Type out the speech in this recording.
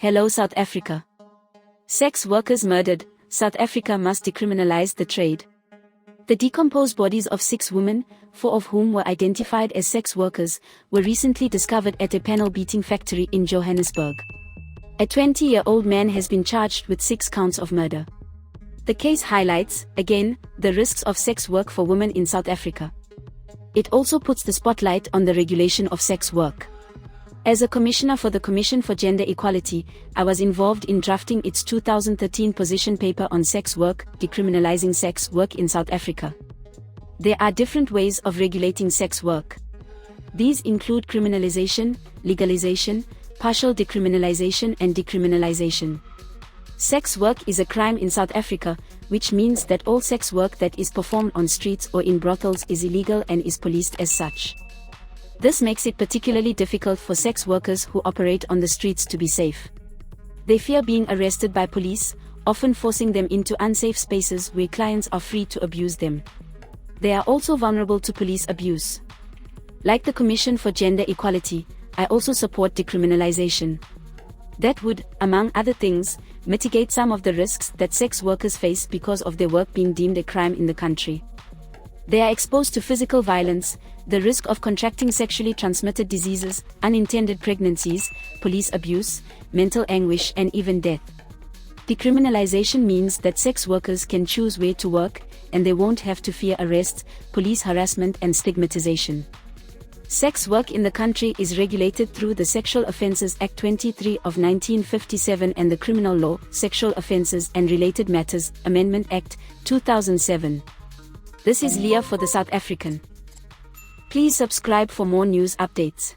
Hello South Africa. Sex workers murdered, South Africa must decriminalise the trade. The decomposed bodies of 6 women, 4 of whom were identified as sex workers, were recently discovered at a panel beating factory in Johannesburg. A 20-year-old man has been charged with 6 counts of murder. The case highlights, again, the risks of sex work for women in South Africa. It also puts the spotlight on the regulation of sex work. As a commissioner for the Commission for Gender Equality, I was involved in drafting its 2013 position paper on sex work, decriminalising sex work in South Africa. There are different ways of regulating sex work. These include criminalisation, legalisation, partial decriminalisation and decriminalisation. Sex work is a crime in South Africa, which means that all sex work that is performed on streets or in brothels is illegal and is policed as such. This makes it particularly difficult for sex workers who operate on the streets to be safe. They fear being arrested by police, often forcing them into unsafe spaces where clients are free to abuse them. They are also vulnerable to police abuse. Like the Commission for Gender Equality, I also support decriminalisation. That would, among other things, mitigate some of the risks that sex workers face because of their work being deemed a crime in the country. They are exposed to physical violence, the risk of contracting sexually transmitted diseases, unintended pregnancies, police abuse, mental anguish and even death. Decriminalisation means that sex workers can choose where to work, and they won't have to fear arrest, police harassment and stigmatization. Sex work in the country is regulated through the Sexual Offences Act 23 of 1957 and the Criminal Law, Sexual Offences and Related Matters, Amendment Act, 2007. This is Leah for the South African. Please subscribe for more news updates.